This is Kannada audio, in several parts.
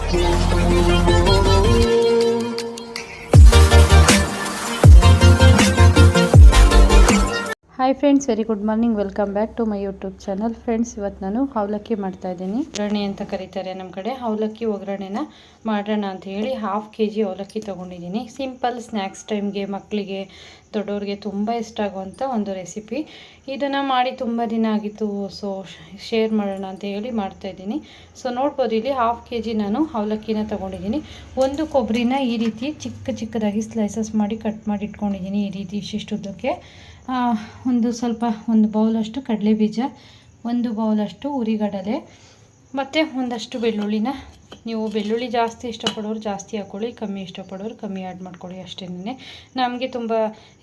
Hi friends, very good morning. Welcome back to my YouTube channel. Friends, ಇವತ್ತು ನಾನು ಅವಲಕ್ಕಿ ಮಾಡ್ತಾ ಇದ್ದೀನಿ. ಒಗ್ಗರಣೆ ಅಂತ ಕರೀತಾರೆ ನಮ್ಮ ಕಡೆ. ಅವಲಕ್ಕಿ ಒಗ್ಗರಣೆನ ಮಾಡೋಣ ಅಂತ ಹೇಳಿ 1/2 kg ಅವಲಕ್ಕಿ ತೊಗೊಂಡಿದ್ದೀನಿ. ಸಿಂಪಲ್ ಸ್ನ್ಯಾಕ್ಸ್ ಟೈಮ್ಗೆ, ಮಕ್ಕಳಿಗೆ, ದೊಡ್ಡವ್ರಿಗೆ ತುಂಬ ಇಷ್ಟ ಆಗುವಂಥ ಒಂದು ರೆಸಿಪಿ. ಇದನ್ನು ಮಾಡಿ ತುಂಬ ದಿನ ಆಗಿತ್ತು, ಸೊ ಶೇರ್ ಮಾಡೋಣ ಅಂತ ಹೇಳಿ ಮಾಡ್ತಾಯಿದ್ದೀನಿ. ಸೊ ನೋಡ್ಬೋದು, ಇಲ್ಲಿ 1/2 kg ನಾನು ಅವಲಕ್ಕಿನ ತೊಗೊಂಡಿದ್ದೀನಿ. ಒಂದು ಕೊಬ್ಬರಿನ ಈ ರೀತಿ ಚಿಕ್ಕದಾಗಿ ಸ್ಲೈಸಸ್ ಮಾಡಿ ಕಟ್ ಮಾಡಿ ಇಟ್ಕೊಂಡಿದ್ದೀನಿ. ಈ ರೀತಿ ಇಷ್ಟಿಷ್ಟುದ್ದಕ್ಕೆ ಒಂದು ಬೌಲಷ್ಟು ಕಡಲೆಬೀಜ, ಒಂದು ಬೌಲಷ್ಟು ಉರಿಗಡಲೆ, ಮತ್ತು ಒಂದಷ್ಟು ಬೆಳ್ಳುಳ್ಳಿನ, ನೀವು ಬೆಳ್ಳುಳ್ಳಿ ಜಾಸ್ತಿ ಇಷ್ಟಪಡೋರು ಜಾಸ್ತಿ ಹಾಕ್ಕೊಳ್ಳಿ, ಕಮ್ಮಿ ಇಷ್ಟಪಡೋರು ಕಮ್ಮಿ ಆ್ಯಡ್ ಮಾಡ್ಕೊಳ್ಳಿ ಅಷ್ಟೇ. ನಮಗೆ ತುಂಬ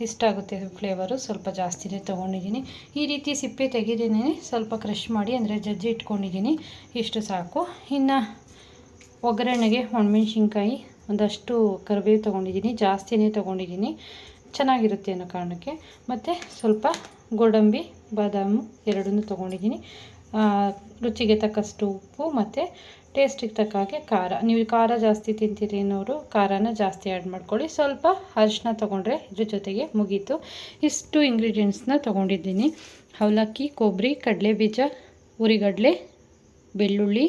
ಇಷ್ಟ ಆಗುತ್ತೆ ಫ್ಲೇವರು, ಸ್ವಲ್ಪ ಜಾಸ್ತಿನೇ ತೊಗೊಂಡಿದ್ದೀನಿ. ಈ ರೀತಿ ಸಿಪ್ಪೆ ತೆಗೆದೇನೆ ಸ್ವಲ್ಪ ಕ್ರಷ್ ಮಾಡಿ, ಅಂದರೆ ಜಜ್ಜಿ ಇಟ್ಕೊಂಡಿದ್ದೀನಿ. ಇಷ್ಟು ಸಾಕು. ಇನ್ನು ಒಗ್ಗರಣೆಗೆ ಒಣಮೆಣ್ಸಿನ್ಕಾಯಿ, ಒಂದಷ್ಟು ಕರಿಬೇವು ತೊಗೊಂಡಿದ್ದೀನಿ, ಜಾಸ್ತಿನೇ ತೊಗೊಂಡಿದ್ದೀನಿ, ಚೆನ್ನಾಗಿರುತ್ತೆ ಅನ್ನೋ ಕಾರಣಕ್ಕೆ. ಮತ್ತು ಸ್ವಲ್ಪ ಗೋಡಂಬಿ, ಬಾದಾಮು ಎರಡನ್ನೂ ತೊಗೊಂಡಿದ್ದೀನಿ. ರುಚಿಗೆ ತಕ್ಕಷ್ಟು ಉಪ್ಪು ಮತ್ತು ಟೇಸ್ಟಿಗೆ ತಕ್ಕ ಹಾಗೆ ಖಾರ. ನೀವು ಖಾರ ಜಾಸ್ತಿ ತಿಂತೀರಿ ಅನ್ನೋರು ಖಾರನ ಜಾಸ್ತಿ ಆ್ಯಡ್ ಮಾಡ್ಕೊಳ್ಳಿ. ಸ್ವಲ್ಪ ಅರಿಶಿನ ತೊಗೊಂಡ್ರೆ ಇದ್ರ ಜೊತೆಗೆ ಮುಗೀತು. ಇಷ್ಟು ಇಂಗ್ರೀಡಿಯೆಂಟ್ಸ್ನ ತೊಗೊಂಡಿದ್ದೀನಿ. ಅವಲಕ್ಕಿ, ಕೊಬ್ಬರಿ, ಕಡಲೆಬೀಜ, ಉರಿಗಡಲೆ, ಬೆಳ್ಳುಳ್ಳಿ,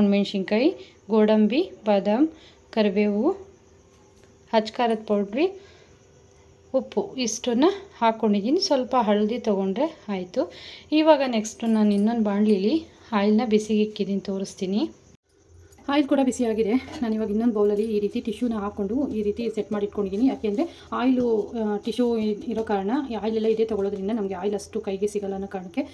ಒಣಮೆಣ್ಸಿನ್ಕಾಯಿ, ಗೋಡಂಬಿ, ಬಾದಾಮ್, ಕರಿಬೇವು, ಅಚ್ಕಾರದ ಪೌಡ್ರಿ, ಉಪ್ಪು, ಇಷ್ಟನ್ನು ಹಾಕ್ಕೊಂಡಿದ್ದೀನಿ. ಸ್ವಲ್ಪ ಹಳದಿ ತೊಗೊಂಡ್ರೆ ಆಯಿತು. ಇವಾಗ ನೆಕ್ಸ್ಟು ನಾನು ಇನ್ನೊಂದು ಬಾಣಲಿಲಿ ಆಯಿಲ್ನ ಬಿಸಿಗೆ ಇಕ್ಕಿದ್ದೀನಿ, ತೋರಿಸ್ತೀನಿ. ಆಯಿಲ್ ಕೂಡ ಬಿಸಿಯಾಗಿದೆ. ನಾನು ಇವಾಗ ಇನ್ನೊಂದು ಬೌಲಲ್ಲಿ ಈ ರೀತಿ ಟಿಶ್ಯೂನ ಹಾಕ್ಕೊಂಡು ಈ ರೀತಿ ಸೆಟ್ ಮಾಡಿ ಇಟ್ಕೊಂಡಿದ್ದೀನಿ. ಯಾಕೆಂದರೆ ಆಯಿಲು ಟಿಶ್ಯೂ ಇರೋ ಕಾರಣ, ಆಯಿಲೆಲ್ಲ ಇದೇ ತೊಗೊಳೋದ್ರಿಂದ ನಮಗೆ ಆಯಿಲ್ ಅಷ್ಟು ಕೈಗೆ ಸಿಗಲ್ಲ ಅನ್ನೋ ಕಾರಣಕ್ಕೆ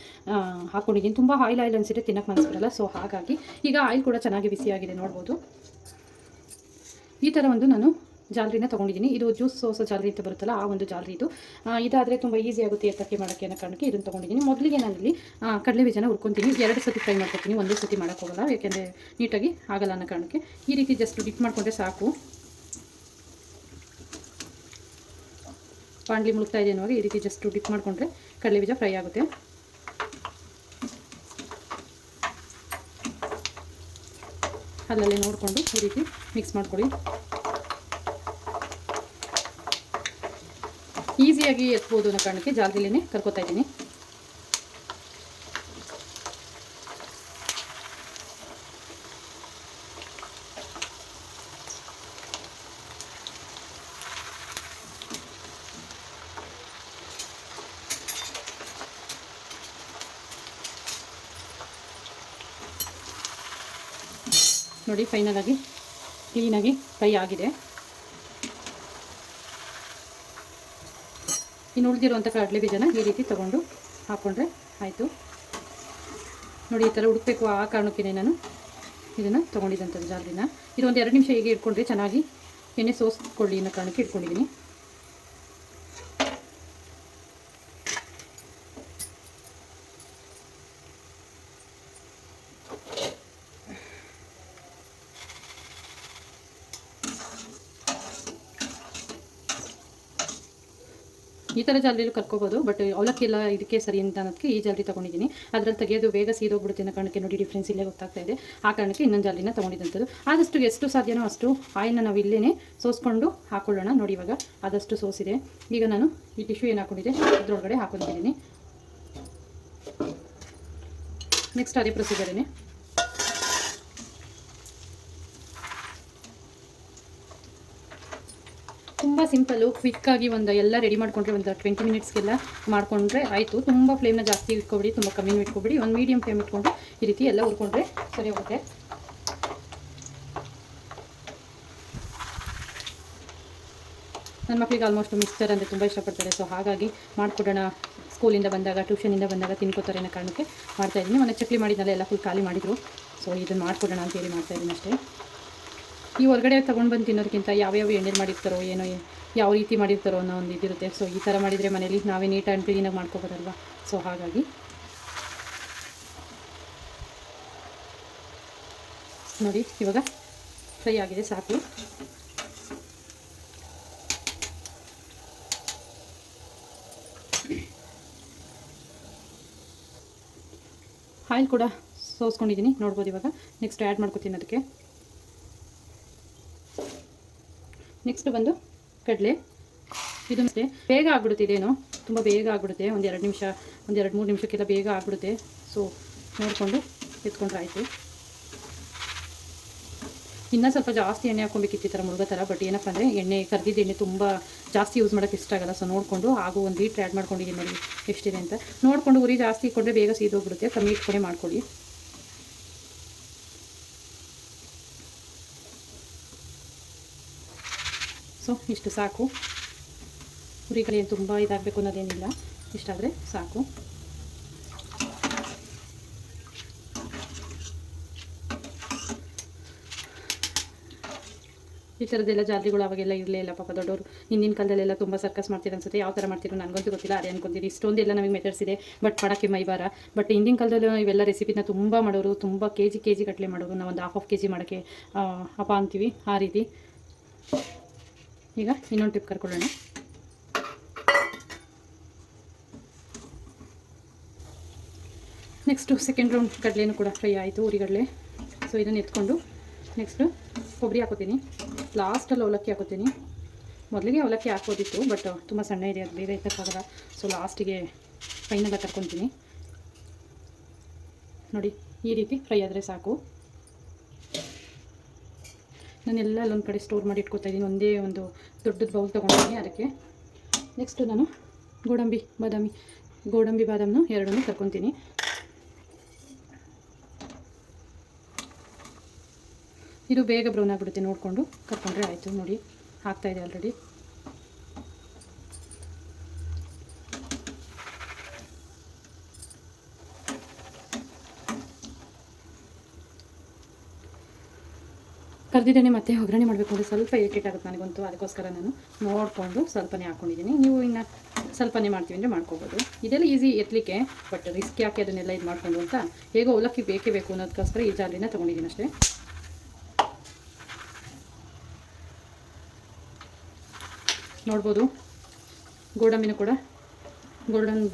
ಹಾಕ್ಕೊಂಡಿದ್ದೀನಿ. ತುಂಬ ಆಯಿಲ್ ಅನಿಸಿದ್ರೆ ತಿನ್ನೋಕ್ಕೆ ಮನಸ್ಸಿರಲ್ಲ. ಸೊ ಹಾಗಾಗಿ ಈಗ ಆಯಿಲ್ ಕೂಡ ಚೆನ್ನಾಗಿ ಬಿಸಿಯಾಗಿದೆ, ನೋಡ್ಬೋದು. ಈ ಥರ ಒಂದು ನಾನು ಜಾಲರಿನ ತೊಗೊಂಡಿದ್ದೀನಿ. ಇದು ಜ್ಯೂಸ್ ಸೋಸೋ ಜಾಲರಿ ಅಂತ ಬರುತ್ತಲ್ಲ, ಆ ಒಂದು ಜಾಲರಿ ಇದು. ಇದಾದರೆ ತುಂಬ ಈಸಿ ಆಗುತ್ತೆ ಎತ್ತಕ್ಕೆ ಮಾಡೋಕ್ಕೆ ಅನ್ನೋ ಕಾರಣಕ್ಕೆ ಇದನ್ನು ತೊಗೊಂಡಿದ್ದೀನಿ. ಮೊದಲಿಗೆ ನಾನಿಲ್ಲಿ ಕಡಲೆಬೀಜನ ಹುರ್ಕೊತೀನಿ. 2 ಸತಿ ಫ್ರೈ ಮಾಡ್ಕೊತೀನಿ, ಒಂದೇ ಸತಿ ಮಾಡೋಕ್ಕೋಗಲ್ಲ, ಯಾಕೆಂದರೆ ನೀಟಾಗಿ ಆಗಲ್ಲ ಅನ್ನೋ ಕಾರಣಕ್ಕೆ. ಈ ರೀತಿ ಜಸ್ಟ್ ಡಿಪ್ ಮಾಡಿಕೊಂಡ್ರೆ ಸಾಕು. ಬಾಣಲಿ ಮುಳುಗ್ತಾ ಇದೆ ಅನ್ನೋವಾಗ ಈ ರೀತಿ ಜಸ್ಟ್ ಡಿಪ್ ಮಾಡಿಕೊಂಡ್ರೆ ಕಡಲೆಬೀಜ ಫ್ರೈ ಆಗುತ್ತೆ. ಅಲ್ಲಲ್ಲೇ ನೋಡಿಕೊಂಡು ಈ ರೀತಿ ಮಿಕ್ಸ್ ಮಾಡ್ಕೊಳ್ಳಿ. ಈಸಿಯಾಗಿ ಎತ್ಬೋದು ಅನ್ನೋ ಕಾರಣಕ್ಕೆ ಜಾಲರಿಲೇ ಕರ್ಕೋತಾ ಇದ್ದೀನಿ. ನೋಡಿ, ಫೈನಲ್ ಆಗಿ ಕ್ಲೀನಾಗಿ ಫ್ರೈ ಆಗಿದೆ. ಇನ್ನು ಉಳಿದಿರುವಂಥ ಕಡಲೆ ಬೀಜನ ಈ ರೀತಿ ತೊಗೊಂಡು ಹಾಕ್ಕೊಂಡ್ರೆ ಆಯಿತು. ನೋಡಿ, ಈ ಥರ ಹುಡುಕಬೇಕು, ಆ ಕಾರಣಕ್ಕೇ ನಾನು ಇದನ್ನು ತೊಗೊಂಡಿದ್ದಂಥದ್ದು ಜಾಲರಿನ. ಇದೊಂದು 2 ನಿಮಿಷ ಹೀಗೆ ಇಟ್ಕೊಂಡ್ರೆ ಚೆನ್ನಾಗಿ ಎಣ್ಣೆ ಸೋಸ್ಕೊಳ್ಳಿ ಅನ್ನೋ ಕಾರಣಕ್ಕೆ ಇಟ್ಕೊಂಡಿದ್ದೀನಿ. ಈ ಥರ ಜಾಲರಿಲೂ ಕರ್ಕೋಬೋದು, ಬಟ್ ಅವಲಕ್ಕಿ ಎಲ್ಲ ಇದಕ್ಕೆ ಸರಿ ಅಂತ ಅನ್ನೋದಕ್ಕೆ ಈ ಜಾಲರಿ ತೊಗೊಂಡಿದ್ದೀನಿ. ಅದರಲ್ಲಿ ತೆಗೆಯೋದು ಬೇಗ ಸೀದೋಗ್ಬಿಡುತ್ತೆ ಅನ್ನೋ ಕಾರಣಕ್ಕೆ ನೋಡಿ ಡಿಫ್ರೆನ್ಸ್ ಇಲ್ಲೇ ಗೊತ್ತಾಗ್ತಾ ಇದೆ. ಆ ಕಾರಣಕ್ಕೆ ಇನ್ನೊಂದು ಜಾಲರಿನ ತೊಗೊಂಡಿದ್ದಂಥದ್ದು. ಆದಷ್ಟು ಎಷ್ಟು ಸಾಧ್ಯನೋ ಅಷ್ಟು ಆಯಿಲ್ನ ನಾವು ಇಲ್ಲೇ ಸೋಸ್ಕೊಂಡು ಹಾಕ್ಕೊಳ್ಳೋಣ. ನೋಡಿ, ಇವಾಗ ಆದಷ್ಟು ಸೋಸಿದೆ. ಈಗ ನಾನು ಈ ಟಿಶ್ಯೂ ಏನು ಹಾಕ್ಕೊಂಡಿದ್ದೆ ಅದರೊಳಗಡೆ ಹಾಕೊಂಡಿದ್ದೀನಿ. ನೆಕ್ಸ್ಟ್ ಅದೇ ಪ್ರೊಸೀಜರೇನೆ. ತುಂಬ ಸಿಂಪಲ್ಲು, ಕ್ವಿಕ್ಕಾಗಿ ಎಲ್ಲ ರೆಡಿ ಮಾಡಿಕೊಂಡ್ರೆ ಒಂದು 20 ಮಿನಿಟ್ಸ್ಗೆಲ್ಲ ಮಾಡಿಕೊಂಡ್ರೆ ಆಯಿತು. ತುಂಬ ಫ್ಲೇಮ್ನ ಜಾಸ್ತಿ ಇಟ್ಕೊಬಿಡಿ, ತುಂಬ ಕಮ್ಮಿನೂ ಇಟ್ಕೊಬಿಡಿ. ಒಂದು ಮೀಡಿಯಮ್ ಫ್ಲೇಮ್ ಇಟ್ಕೊಂಡು ಈ ರೀತಿ ಎಲ್ಲ ಹುರ್ಕೊಂಡ್ರೆ ಸರಿ ಹೋಗುತ್ತೆ. ನನ್ನ ಮಕ್ಕಳಿಗೆ ಆಲ್ಮೋಸ್ಟ್ ಮಿಕ್ಸ್ಚರ್ ಅಂದರೆ ತುಂಬ ಇಷ್ಟಪಡ್ತಾರೆ. ಸೊ ಹಾಗಾಗಿ ಮಾಡಿಕೊಡೋಣ, ಸ್ಕೂಲಿಂದ ಬಂದಾಗ, ಟ್ಯೂಷನಿಂದ ಬಂದಾಗ ತಿನ್ಕೋತಾರೆ ಅನ್ನೋ ಕಾರಣಕ್ಕೆ ಮಾಡ್ತಾಯಿದ್ದೀನಿ. ಮೊನ್ನೆ ಚಕ್ಲಿ ಮಾಡಿದ್ನಲ್ಲ, ಎಲ್ಲ ಫುಲ್ ಖಾಲಿ ಮಾಡಿದರು. ಸೊ ಇದನ್ನು ಮಾಡಿಕೊಡೋಣ ಅಂತೇಳಿ ಮಾಡ್ತಾಯಿದ್ದೀನಿ ಅಷ್ಟೇ. ಈ ಹೊರಗಡೆ ತೊಗೊಂಡು ಬಂದು ತಿನ್ನೋದಕ್ಕಿಂತ ಯಾವ್ಯಾವ ಎಣ್ಣೆಲಿ ಮಾಡಿರ್ತಾರೋ ಏನೋ, ಯಾವ ರೀತಿ ಮಾಡಿರ್ತಾರೋ ಅನ್ನೋ ಒಂದು ಇದಿರುತ್ತೆ. ಸೊ ಈ ಥರ ಮಾಡಿದರೆ ಮನೇಲಿ ನಾವೇ ನೀಟ್ ಆ್ಯಂಡ್ ಕ್ಲೀನಾಗಿ ಮಾಡ್ಕೋಬೋದಲ್ವ. ಸೊ ಹಾಗಾಗಿ ನೋಡಿ, ಇವಾಗ ಫ್ರೈ ಆಗಿದೆ, ಸಾಕು. ಆಯಿಲ್ ಕೂಡ ಸೋಸ್ಕೊಂಡಿದ್ದೀನಿ, ನೋಡ್ಬೋದು. ಇವಾಗ ನೆಕ್ಸ್ಟ್ ಆ್ಯಡ್ ಮಾಡ್ಕೊತೀನಿ ಅದಕ್ಕೆ. ನೆಕ್ಸ್ಟ್ ಬಂದು ಕಡಲೆ. ಇದು ಮತ್ತೆ ಬೇಗ ಆಗ್ಬಿಡುತ್ತೆ, ಇದೇನು ತುಂಬ ಬೇಗ ಆಗ್ಬಿಡುತ್ತೆ, ಒಂದು 2 ನಿಮಿಷ, ಒಂದು 2-3 ನಿಮಿಷಕ್ಕೆಲ್ಲ ಬೇಗ ಆಗ್ಬಿಡುತ್ತೆ. ಸೊ ನೋಡಿಕೊಂಡು ಎತ್ಕೊಂಡ್ರೆ ಆಯಿತು. ಇನ್ನೂ ಸ್ವಲ್ಪ ಜಾಸ್ತಿ ಎಣ್ಣೆ ಹಾಕ್ಕೊಬೇಕಿತ್ತು ಈ ಥರ ಮುಳುಗೋ ಥರ. ಬಟ್ ಏನಪ್ಪ ಅಂದರೆ ಎಣ್ಣೆ ಕರ್ದಿದ್ದು ಎಣ್ಣೆ ತುಂಬ ಜಾಸ್ತಿ ಯೂಸ್ ಮಾಡೋಕ್ಕೆ ಇಷ್ಟ ಆಗಲ್ಲ. ಸೊ ನೋಡಿಕೊಂಡು ಹಾಗೂ 1 ಲೀಟ್ರ್ ಆ್ಯಡ್ ಮಾಡ್ಕೊಂಡಿದ್ದೀನಿ ನೋಡಿ ಎಷ್ಟಿದೆ ಅಂತ. ನೋಡಿಕೊಂಡು ಉರಿ ಜಾಸ್ತಿ ಇಟ್ಕೊಂಡ್ರೆ ಬೇಗ ಸೀದೋಗ್ಬಿಡುತ್ತೆ, ಕಮ್ಮಿ ಇಟ್ಕೊಂಡೆ ಮಾಡ್ಕೊಳ್ಳಿ. ಸೊ ಇಷ್ಟು ಸಾಕು. ಉರಿಗಳು ಏನು ತುಂಬ ಇದಾಗಬೇಕು ಅನ್ನೋದೇನಿಲ್ಲ, ಇಷ್ಟಾದರೆ ಸಾಕು. ಈ ಥರದ್ದೆಲ್ಲ ಜಾತ್ರೆಗಳು ಅವಾಗೆಲ್ಲ ಇರಲೇ ಇಲ್ಲ ಪಾಪ. ದೊಡ್ಡವರು ಹಿಂದಿನ ಕಾಲದಲ್ಲೆಲ್ಲ ತುಂಬ ಸರ್ಕಸ್ ಮಾಡ್ತೀರ ಅನ್ಸುತ್ತೆ. ಯಾವ ಥರ ಮಾಡ್ತೀರೋ ನನಗಂತೂ ಗೊತ್ತಿಲ್ಲ. ಅದೇ ಅನ್ಕೊಂತೀರಿ ಇಷ್ಟೊಂದೆಲ್ಲ ನಮಗೆ ಮೆಥಡ್ಸ್ ಇದೆ, ಬಟ್ ಮಾಡೋಕ್ಕೆ ಮೈಬಾರ. ಬಟ್ ಹಿಂದಿನ ಕಾಲದಲ್ಲಿ ಇವೆಲ್ಲ ರೆಸಿಪಿನ ತುಂಬ ಮಾಡೋರು, ತುಂಬ ಕೆ ಜಿ ಗಟ್ಟಲೆ ಮಾಡೋರು. ನಾವು ಒಂದು ½ kg ಮಾಡೋಕ್ಕೆ ಅಪ್ಪ ಅಂತೀವಿ, ಆ ರೀತಿ. ಈಗ ಇನ್ನೊಂದು ಟಿಪ್ ಕರ್ಕೊಳ್ಳೋಣ. ನೆಕ್ಸ್ಟು ಸೆಕೆಂಡ್ ರೌಂಡ್ ಕಡಲೆನೂ ಕೂಡ ಫ್ರೈ ಆಯಿತು, ಉರಿಗಡಲೆ. ಸೊ ಇದನ್ನು ಎತ್ಕೊಂಡು ನೆಕ್ಸ್ಟು ಕೊಬ್ಬರಿ ಹಾಕೋತೀನಿ. ಲಾಸ್ಟಲ್ಲಿ ಅವಲಕ್ಕಿ ಹಾಕೋತೀನಿ. ಮೊದಲಿಗೆ ಅವಲಕ್ಕಿ ಹಾಕೋದಿತ್ತು, ಬಟ್ ತುಂಬ ಸಣ್ಣ ಇದೆ, ಅದು ಬೇಗ ಎತ್ತಕ್ಕಾಗಲ್ಲ. ಸೊ ಲಾಸ್ಟಿಗೆ ಫೈನಲ್ಲ ಕರ್ಕೊತೀನಿ ನೋಡಿ. ಈ ರೀತಿ ಫ್ರೈ ಆದರೆ ಸಾಕು. ನಾನೆಲ್ಲ ಅಲ್ಲೊಂದು ಕಡೆ ಸ್ಟೋರ್ ಮಾಡಿ ಇಟ್ಕೊತಾ ಇದ್ದೀನಿ. ಒಂದೇ ಒಂದು ದೊಡ್ಡದು ಬೌಲ್ ತೊಗೊಂಡಿದ್ದೀನಿ ಅದಕ್ಕೆ. ನೆಕ್ಸ್ಟು ನಾನು ಗೋಡಂಬಿ ಬಾದಾಮನ್ನು 2 ಕರ್ಕೊತೀನಿ. ಇದು ಬೇಗ ಬ್ರೌನ್ ಆಗಿಬಿಡುತ್ತೆ, ನೋಡಿಕೊಂಡು ಕರ್ಕೊಂಡ್ರೆ ಆಯಿತು. ನೋಡಿ ಆಗ್ತಾಯಿದೆ ಆಲ್ರೆಡಿ. ಕರ್ದಿದ್ದೇನೆ ಮತ್ತೆ ಒಗ್ಗರಣೆ ಮಾಡಬೇಕು ಅಂದರೆ ಸ್ವಲ್ಪ ಇರಿಟೇಟ್ ಆಗುತ್ತೆ ನನಗಂತೂ. ಅದಕ್ಕೋಸ್ಕರ ನಾನು ನೋಡಿಕೊಂಡು ಸ್ವಲ್ಪನೇ ಹಾಕ್ಕೊಂಡಿದ್ದೀನಿ. ನೀವು ಇನ್ನು ಸ್ವಲ್ಪನೇ ಮಾಡ್ತೀವಿ ಅಂದರೆ ಮಾಡ್ಕೋಬೋದು. ಇದೆಲ್ಲ ಈಸಿ ಎತ್ತಲಿಕ್ಕೆ, ಬಟ್ ರಿಸ್ಕ್ ಯಾಕೆ ಅದನ್ನೆಲ್ಲ ಇದು ಮಾಡಿಕೊಂಡು ಅಂತ ಹೇಗೋ ಅವಲಕ್ಕಿ ಬೇಕೇ ಬೇಕು ಅನ್ನೋದಕ್ಕೋಸ್ಕರ ಈ ಜಾಲಿನ ತೊಗೊಂಡಿದ್ದೀನಿ ಅಷ್ಟೇ. ನೋಡ್ಬೋದು ಗೋಡಂಬಿನೂ ಕೂಡ ಗೋಲ್ಡನ್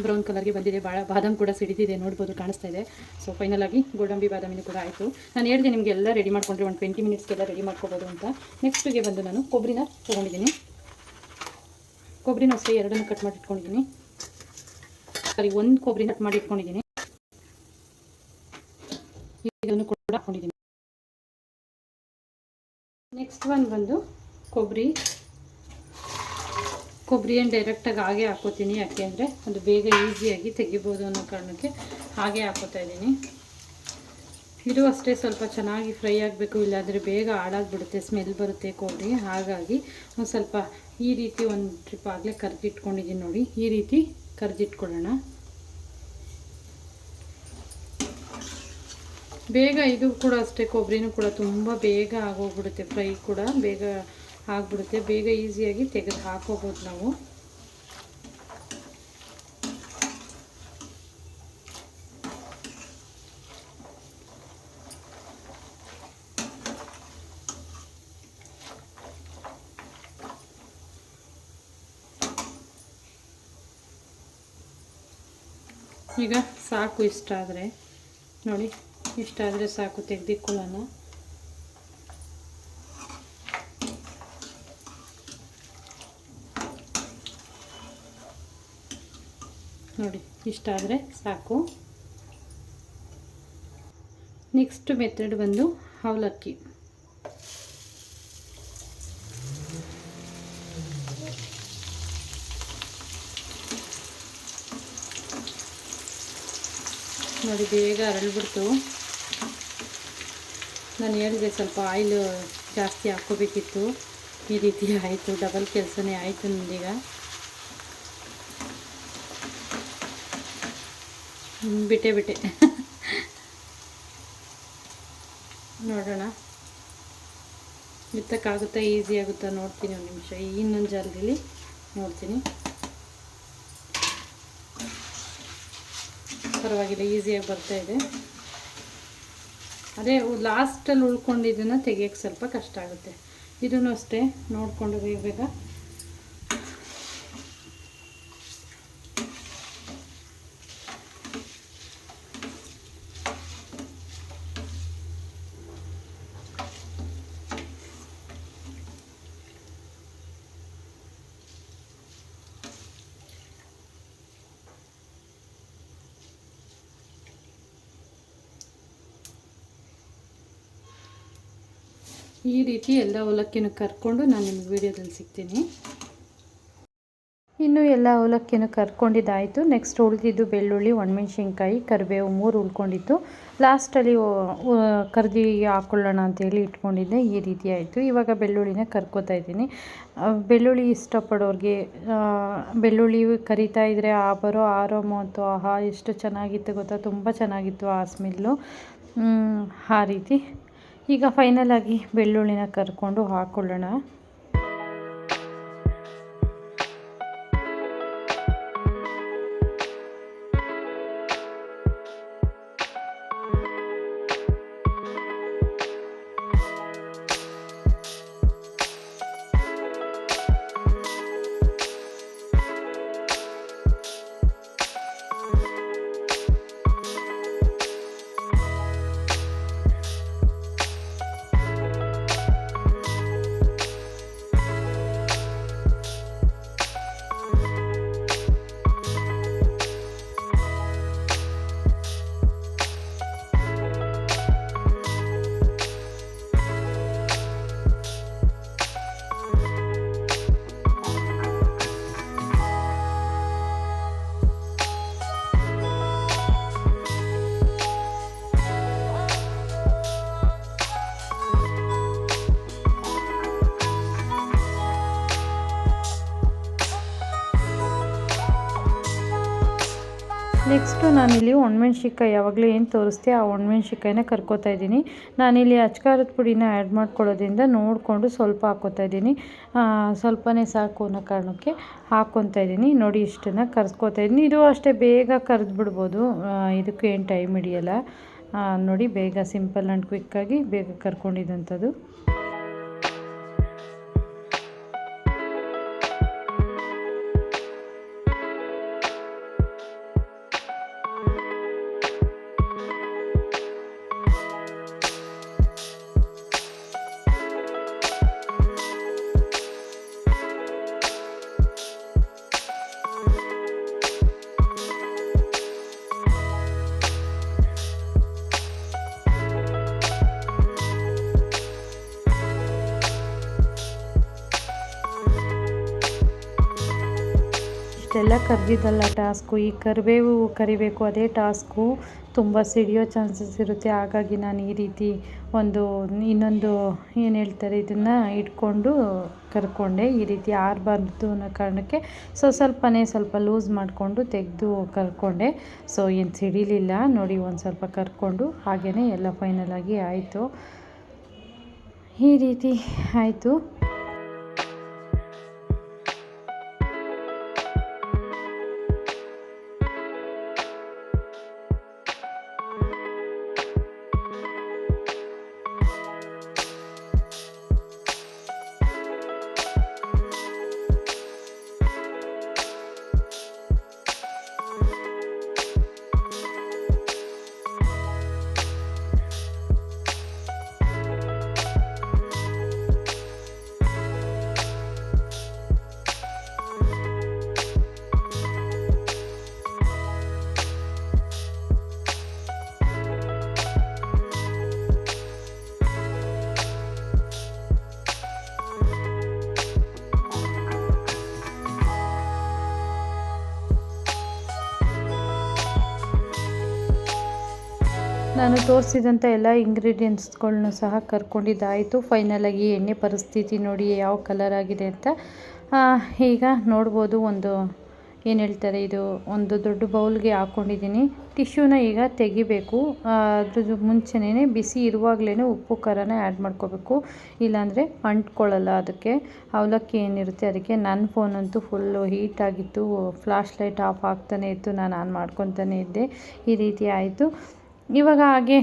ಬ್ರೌನ್ ಕಲರ್ಗೆ ಬಂದಿದೆ. ಬಾದಾಮ್ ಕೂಡ ಸಿಡಿದಿದೆ, ನೋಡ್ಬೋದು, ಕಾಣಿಸ್ತಾ ಇದೆ. ಸೊ ಫೈನಲ್ ಆಗಿ ಗೋಡಂಬಿ ಬಾದಾಮಿನೂ ಕೂಡ ಆಯಿತು. ನಾನು ಹೇಳಿದೆ ನಿಮಗೆಲ್ಲ ರೆಡಿ ಮಾಡ್ಕೊಂಡ್ರೆ ಒಂದು 20 ಮಿನಿಟ್ಸ್ಗೆಲ್ಲ ರೆಡಿ ಮಾಡ್ಕೋಬೋದು ಅಂತ. ನೆಕ್ಸ್ಟಿಗೆ ಬಂದು ನಾನು ಕೊಬ್ಬರಿನ ತೊಗೊಂಡಿದ್ದೀನಿ. ಕೊಬ್ಬರಿನ ಅಷ್ಟೇ 2 ಕಟ್ ಮಾಡಿ ಇಟ್ಕೊಂಡಿದ್ದೀನಿ. ಸರಿ, 1 ಕೊಬ್ಬರಿ ಕಟ್ ಮಾಡಿ ಇಟ್ಕೊಂಡಿದ್ದೀನಿ. ಇದನ್ನು ಕೂಡ ಹಾಕ್ಕೊಂಡಿದ್ದೀನಿ. ನೆಕ್ಸ್ಟ್ ಒನ್ ಬಂದು ಕೊಬ್ಬರಿಯನ್ನು ಡೈರೆಕ್ಟಾಗಿ ಹಾಗೆ ಹಾಕೋತೀನಿ. ಯಾಕೆ ಅಂದರೆ ಅದು ಬೇಗ ಈಸಿಯಾಗಿ ತೆಗಿಬೋದು ಅನ್ನೋ ಕಾರಣಕ್ಕೆ ಹಾಗೆ ಹಾಕೋತಾ ಇದ್ದೀನಿ. ಇದು ಅಷ್ಟೇ ಸ್ವಲ್ಪ ಚೆನ್ನಾಗಿ ಫ್ರೈ ಆಗಬೇಕು, ಇಲ್ಲಾಂದರೆ ಬೇಗ ಹಾಳಾಗಿಬಿಡುತ್ತೆ, ಸ್ಮೆಲ್ ಬರುತ್ತೆ ಕೊಬ್ಬರಿ. ಹಾಗಾಗಿ ಒಂದು ಸ್ವಲ್ಪ ಈ ರೀತಿ ಒಂದು ಟ್ರಿಪ್ ಆಗಲೇ ಕರ್ದಿಟ್ಕೊಂಡಿದ್ದೀನಿ ನೋಡಿ. ಈ ರೀತಿ ಕರ್ದಿಟ್ಕೊಳ್ಳೋಣ. ಬೇಗ ಇದು ಕೂಡ ಅಷ್ಟೇ, ಕೊಬ್ಬರಿನೂ ಕೂಡ ತುಂಬ ಬೇಗ ಆಗೋಗ್ಬಿಡುತ್ತೆ. ಫ್ರೈ ಕೂಡ ಬೇಗ ಆಗಿಬಿಡುತ್ತೆ, ಬೇಗ ಈಸಿಯಾಗಿ ತೆಗೆದು ಹಾಕೋಬೋದು ನಾವು. ಈಗ ಸಾಕು, ಇಷ್ಟಾದರೆ ನೋಡಿ, ಇಷ್ಟಾದರೆ ಸಾಕು, ತೆಗೆದಿಟ್ಕೊಳ್ಳೋಣ. ನೋಡಿ ಇಷ್ಟಾದರೆ ಸಾಕು. ನೆಕ್ಸ್ಟ್ ಮೆಥಡ್ ಬಂದು ಅವಲಕ್ಕಿ. ನೋಡಿ ಬೇಗ ಅರಳ್ಬಿಡ್ತು. ನಾನು ಹೇಳಿದೆ ಸ್ವಲ್ಪ ಆಯಿಲ್ ಜಾಸ್ತಿ ಹಾಕ್ಕೋಬೇಕಿತ್ತು. ಈ ರೀತಿ ಆಯಿತು, ಡಬಲ್ ಕೆಲಸನೇ ಆಯಿತು ನಂದೀಗ. ಬಿಟ್ಟೆ ನೋಡೋಣ ಬಿತ್ತಕ್ಕಾಗುತ್ತಾ, ಈಸಿ ಆಗುತ್ತಾ ನೋಡ್ತೀನಿ. ಒಂದು ನಿಮಿಷ ಇನ್ನೊಂದು ಜಾಲದಲ್ಲಿ ನೋಡ್ತೀನಿ. ಪರವಾಗಿಲ್ಲ, ಈಸಿಯಾಗಿ ಬರ್ತಾಯಿದೆ. ಅದೇ ಲಾಸ್ಟಲ್ಲಿ ಉಳ್ಕೊಂಡಿದ್ದನ್ನು ತೆಗಿಯೋಕ್ಕೆ ಸ್ವಲ್ಪ ಕಷ್ಟ ಆಗುತ್ತೆ. ಇದನ್ನು ಅಷ್ಟೇ ನೋಡಿಕೊಂಡು ಬೇಗ ಈ ರೀತಿ ಎಲ್ಲ ಅವಲಕ್ಕಿನೂ ಕರ್ಕೊಂಡು ನಾನು ನಿಮಗೆ ವೀಡಿಯೋದಲ್ಲಿ ಸಿಗ್ತೀನಿ. ಇನ್ನು ಎಲ್ಲ ಅವಲಕ್ಕಿನೂ ಕರ್ಕೊಂಡಿದ್ದಾಯಿತು. ನೆಕ್ಸ್ಟ್ ಉಳಿದಿದ್ದು ಬೆಳ್ಳುಳ್ಳಿ, ಒಣಮೆಣ್ಸಿನ್ಕಾಯಿ, ಕರಿಬೇವು 3 ಉಳ್ಕೊಂಡಿತ್ತು. ಲಾಸ್ಟಲ್ಲಿ ಕರ್ದು ಹಾಕ್ಕೊಳ್ಳೋಣ ಅಂತೇಳಿ ಇಟ್ಕೊಂಡಿದ್ದೆ. ಈ ರೀತಿ ಆಯಿತು. ಇವಾಗ ಬೆಳ್ಳುಳ್ಳಿನ ಕರ್ಕೋತಾ ಇದ್ದೀನಿ. ಬೆಳ್ಳುಳ್ಳಿ ಇಷ್ಟಪಡೋರಿಗೆ ಬೆಳ್ಳುಳ್ಳಿ ಕರಿತಾ ಇದ್ದರೆ ಬರೋ ಆರೋಮು ಅಂತೂ ಆಹಾ ಎಷ್ಟು ಚೆನ್ನಾಗಿತ್ತು ಗೊತ್ತಾ, ತುಂಬ ಚೆನ್ನಾಗಿತ್ತು ಆ ಸ್ಮೆಲ್ಲು. ಆ ರೀತಿ ಈಗ ಫೈನಲಾಗಿ ಬೆಳ್ಳುಳ್ಳಿನ ಕರ್ಕೊಂಡು ಹಾಕ್ಕೊಳ್ಳೋಣ. ನೆಕ್ಸ್ಟು ನಾನಿಲ್ಲಿ ಒಣಮೆಣ್ಸಿನ್ಕಾಯಿ ಯಾವಾಗಲೂ ಏನು ತೋರಿಸ್ತೆ ಆ ಒಣಮೆಣ್ಸಿನ್ಕಾಯಿನ ಕರ್ಕೋತಾ ಇದ್ದೀನಿ. ನಾನಿಲ್ಲಿ ಅಚ್ಕಾರದ ಪುಡಿನ ಆ್ಯಡ್ ಮಾಡ್ಕೊಳ್ಳೋದ್ರಿಂದ ನೋಡಿಕೊಂಡು ಸ್ವಲ್ಪ ಹಾಕ್ಕೋತಾ ಇದ್ದೀನಿ. ಸ್ವಲ್ಪನೇ ಸಾಕು ಅನ್ನೋ ಕಾರಣಕ್ಕೆ ಹಾಕ್ಕೊತಾ ಇದ್ದೀನಿ. ನೋಡಿ ಇಷ್ಟನ್ನು ಕರ್ಸ್ಕೊತಾ ಇದ್ದೀನಿ. ಇದು ಅಷ್ಟೇ ಬೇಗ ಕರೆದು ಬಿಡ್ಬೋದು, ಇದಕ್ಕೆ ಏನು ಟೈಮ್ ಹಿಡಿಯಲ್ಲ. ನೋಡಿ ಬೇಗ ಸಿಂಪಲ್ ಆ್ಯಂಡ್ ಕ್ವಿಕ್ಕಾಗಿ ಬೇಗ ಕರ್ಕೊಂಡಿದ್ದಂಥದ್ದು. ಇಷ್ಟೆಲ್ಲ ಕರೆದಿದ್ದಲ್ಲ ಟಾಸ್ಕು. ಈ ಕರಿಬೇವು ಕರಿಬೇಕು, ಅದೇ ಟಾಸ್ಕು. ತುಂಬ ಸಿಡಿಯೋ ಚಾನ್ಸಸ್ ಇರುತ್ತೆ. ಹಾಗಾಗಿ ನಾನು ಈ ರೀತಿ ಇನ್ನೊಂದು ಏನು ಹೇಳ್ತಾರೆ ಇದನ್ನು ಇಟ್ಕೊಂಡು ಕರ್ಕೊಂಡೆ. ಈ ರೀತಿ ಆರಬಾರ್ದು ಅನ್ನೋ ಕಾರಣಕ್ಕೆ ಸ್ವಲ್ಪ ಲೂಸ್ ಮಾಡಿಕೊಂಡು ತೆಗೆದು ಕರ್ಕೊಂಡೆ. ಸೊ ಏನು ಸಿಡಿಲಿಲ್ಲ ನೋಡಿ, ಒಂದು ಸ್ವಲ್ಪ ಕರ್ಕೊಂಡು ಹಾಗೆಯೇ ಎಲ್ಲ ಫೈನಲಾಗಿ ಆಯಿತು. ಈ ರೀತಿ ಆಯಿತು. ನಾನು ತೋರಿಸಿದಂಥ ಎಲ್ಲ ಇಂಗ್ರೀಡಿಯೆಂಟ್ಸ್ಗಳ್ನೂ ಸಹ ಕರ್ಕೊಂಡಿದ್ದಾಯಿತು. ಫೈನಲಾಗಿ ಎಣ್ಣೆ ಪರಿಸ್ಥಿತಿ ನೋಡಿ ಯಾವ ಕಲರ್ ಆಗಿದೆ ಅಂತ. ಈಗ ನೋಡ್ಬೋದು, ಏನು ಹೇಳ್ತಾರೆ, ಇದು ಒಂದು ದೊಡ್ಡ ಬೌಲ್ಗೆ ಹಾಕ್ಕೊಂಡಿದ್ದೀನಿ. ಟಿಶ್ಯೂನ ಈಗ ತೆಗಿಬೇಕು. ಅದ್ರ ಮುಂಚೆನೇ ಬಿಸಿ ಇರುವಾಗಲೇ ಉಪ್ಪು ಖಾರನ ಆ್ಯಡ್ ಮಾಡ್ಕೋಬೇಕು, ಇಲ್ಲಾಂದರೆ ಅಂಟ್ಕೊಳ್ಳಲ್ಲ. ಅದಕ್ಕೆ ಅವಲಕ್ಕಿ ಏನಿರುತ್ತೆ ಅದಕ್ಕೆ. ನನ್ನ ಫೋನಂತೂ ಫುಲ್ಲು ಹೀಟಾಗಿತ್ತು, ಫ್ಲಾಶ್ ಲೈಟ್ ಆಫ್ ಆಗ್ತಾನೆ ಇತ್ತು, ನಾನು ಆನ್ ಮಾಡ್ಕೊತಾನೆ ಇದ್ದೆ. ಈ ರೀತಿ ಆಯಿತು. ಇವಾಗ ಹಾಗೆ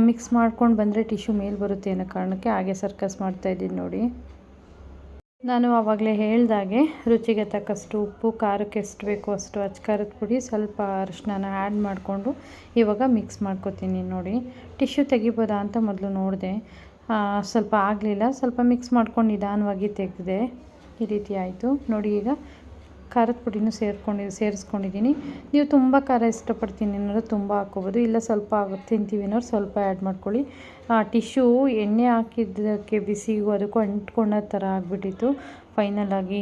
ಮಿಕ್ಸ್ ಮಾಡ್ಕೊಂಡು ಬಂದರೆ ಟಿಶ್ಯೂ ಮೇಲೆ ಬರುತ್ತೆ ಅನ್ನೋ ಕಾರಣಕ್ಕೆ ಹಾಗೆ ಸರ್ಕಸ್ ಮಾಡ್ತಾಯಿದ್ದೀನಿ ನೋಡಿ. ನಾನು ಆವಾಗಲೇ ಹೇಳ್ದಾಗೆ ರುಚಿಗೆ ತಕ್ಕಷ್ಟು ಉಪ್ಪು, ಖಾರಕ್ಕೆ ಎಷ್ಟು ಬೇಕೋ ಅಷ್ಟು ಅಚ್ಕಾರದ ಪುಡಿ, ಸ್ವಲ್ಪ ಅರಿಶಿನ ಆ್ಯಡ್ ಮಾಡಿಕೊಂಡು ಇವಾಗ ಮಿಕ್ಸ್ ಮಾಡ್ಕೊತೀನಿ ನೋಡಿ. ಟಿಶ್ಯೂ ತೆಗಿಬೋದಾ ಅಂತ ಮೊದಲು ನೋಡಿದೆ, ಸ್ವಲ್ಪ ಆಗಲಿಲ್ಲ. ಸ್ವಲ್ಪ ಮಿಕ್ಸ್ ಮಾಡ್ಕೊಂಡು ನಿಧಾನವಾಗಿ ತೆಗೆದೆ. ಈ ರೀತಿ ಆಯಿತು ನೋಡಿ. ಈಗ ಖಾರದ ಪುಡಿನೂ ಸೇರಿಸ್ಕೊಂಡಿದ್ದೀನಿ. ನೀವು ತುಂಬ ಖಾರ ಇಷ್ಟಪಡ್ತೀನಿ ಅನ್ನೋರು ತುಂಬ ಹಾಕ್ಕೋಬೋದು, ಇಲ್ಲ ಸ್ವಲ್ಪ ತಿಂತೀವಿ ಅನ್ನೋರು ಸ್ವಲ್ಪ ಆ್ಯಡ್ ಮಾಡ್ಕೊಳ್ಳಿ. ಟಿಶ್ಯೂ ಎಣ್ಣೆ ಹಾಕಿದ್ದಕ್ಕೆ ಬಿಸಿಗೂ ಅದಕ್ಕೂ ಅಂಟ್ಕೊಳ್ಳೋ ಥರ ಆಗಿಬಿಟ್ಟಿತ್ತು. ಫೈನಲಾಗಿ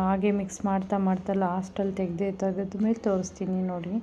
ಹಾಗೆ ಮಿಕ್ಸ್ ಮಾಡ್ತಾ ಲಾಸ್ಟಲ್ಲಿ ತೆಗೆದ ಮೇಲೆ ತೋರಿಸ್ತೀನಿ ನೋಡಿ.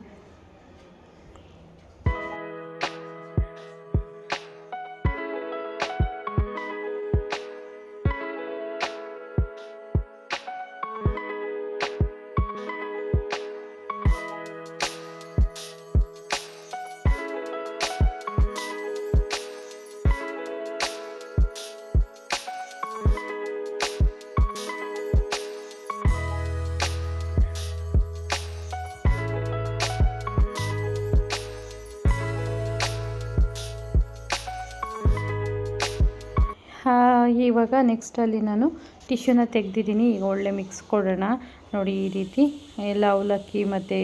ಇವಾಗ ನೆಕ್ಸ್ಟಲ್ಲಿ ನಾನು ಟಿಶ್ಯೂನ ತೆಗೆದಿದ್ದೀನಿ. ಈಗ ಒಳ್ಳೆ ಮಿಕ್ಸ್ ಕೊಡೋಣ ನೋಡಿ. ಈ ರೀತಿ ಎಲ್ಲ ಅವಲಕ್ಕಿ ಮತ್ತು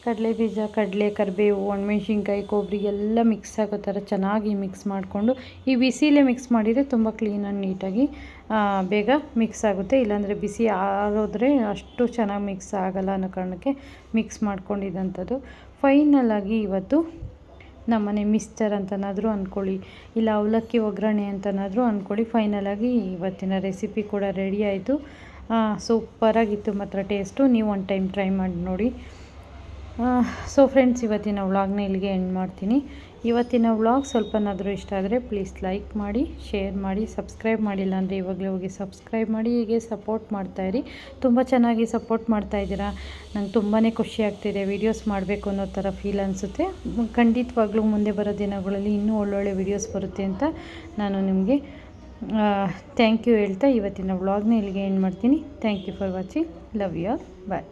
ಕಡಲೆ ಬೀಜ, ಕಡಲೆ, ಕರಿಬೇವು, ಒಣಮೆಣ್ಸಿನ್ಕಾಯಿ, ಕೊಬ್ಬರಿ ಎಲ್ಲ ಮಿಕ್ಸ್ ಆಗೋ ಥರ ಚೆನ್ನಾಗಿ ಮಿಕ್ಸ್ ಮಾಡಿಕೊಂಡು, ಈ ಬಿಸಿಲೇ ಮಿಕ್ಸ್ ಮಾಡಿದರೆ ತುಂಬ ಕ್ಲೀನಾಗಿ ನೀಟಾಗಿ ಬೇಗ ಮಿಕ್ಸ್ ಆಗುತ್ತೆ. ಇಲ್ಲಾಂದರೆ ಬಿಸಿ ಆರೋದ್ರೆ ಅಷ್ಟು ಚೆನ್ನಾಗಿ ಮಿಕ್ಸ್ ಆಗೋಲ್ಲ ಅನ್ನೋ ಕಾರಣಕ್ಕೆ ಮಿಕ್ಸ್ ಮಾಡ್ಕೊಂಡಿದ್ದಂಥದ್ದು. ಫೈನಲಾಗಿ ಇವತ್ತು ನಮ್ಮನೆ ಮಿಕ್ಸ್ಚರ್ ಅಂತನಾದರೂ ಅಂದ್ಕೊಳ್ಳಿ, ಇಲ್ಲ ಅವಲಕ್ಕಿ ಒಗ್ಗರಣೆ ಅಂತನಾದರೂ ಅಂದ್ಕೊಳ್ಳಿ. ಫೈನಲಾಗಿ ಇವತ್ತಿನ ರೆಸಿಪಿ ಕೂಡ ರೆಡಿ ಆಯಿತು. ಸೂಪರಾಗಿತ್ತು ಮಾತ್ರ ಟೇಸ್ಟು. ನೀವು ಒಂದು ಟೈಮ್ ಟ್ರೈ ಮಾಡಿ ನೋಡಿ. ಸೊ ಫ್ರೆಂಡ್ಸ್, ಇವತ್ತಿನ ವ್ಲಾಗ್ನ ಇಲ್ಲಿಗೆ ಎಂಡ್ ಮಾಡ್ತೀನಿ. ಇವತ್ತಿನ ವ್ಲಾಗ್ ಸ್ವಲ್ಪನಾದರೂ ಇಷ್ಟ ಆದರೆ ಪ್ಲೀಸ್ ಲೈಕ್ ಮಾಡಿ, ಶೇರ್ ಮಾಡಿ, ಸಬ್ಸ್ಕ್ರೈಬ್ ಮಾಡಿಲ್ಲ ಅಂದರೆ ಇವಾಗಲೇ ಹೋಗಿ ಸಬ್ಸ್ಕ್ರೈಬ್ ಮಾಡಿ. ಹೀಗೆ ಸಪೋರ್ಟ್ ಮಾಡ್ತಾಯಿರಿ. ತುಂಬ ಚೆನ್ನಾಗಿ ಸಪೋರ್ಟ್ ಮಾಡ್ತಾಯಿದ್ದೀರಾ. ನಂಗೆ ತುಂಬಾ ಖುಷಿ ಆಗ್ತಿದೆ. ವೀಡಿಯೋಸ್ ಮಾಡಬೇಕು ಅನ್ನೋ ಥರ ಫೀಲ್ ಅನಿಸುತ್ತೆ. ಖಂಡಿತವಾಗ್ಲೂ ಮುಂದೆ ಬರೋ ದಿನಗಳಲ್ಲಿ ಇನ್ನೂ ಒಳ್ಳೊಳ್ಳೆ ವೀಡಿಯೋಸ್ ಬರುತ್ತೆ ಅಂತ ನಾನು ನಿಮಗೆ ಥ್ಯಾಂಕ್ ಯು ಹೇಳ್ತಾ ಇವತ್ತಿನ ವ್ಲಾಗ್ನ ಇಲ್ಲಿಗೆ ಎಂಡ್ ಮಾಡ್ತೀನಿ. Thank you for watching. Love you all. Bye.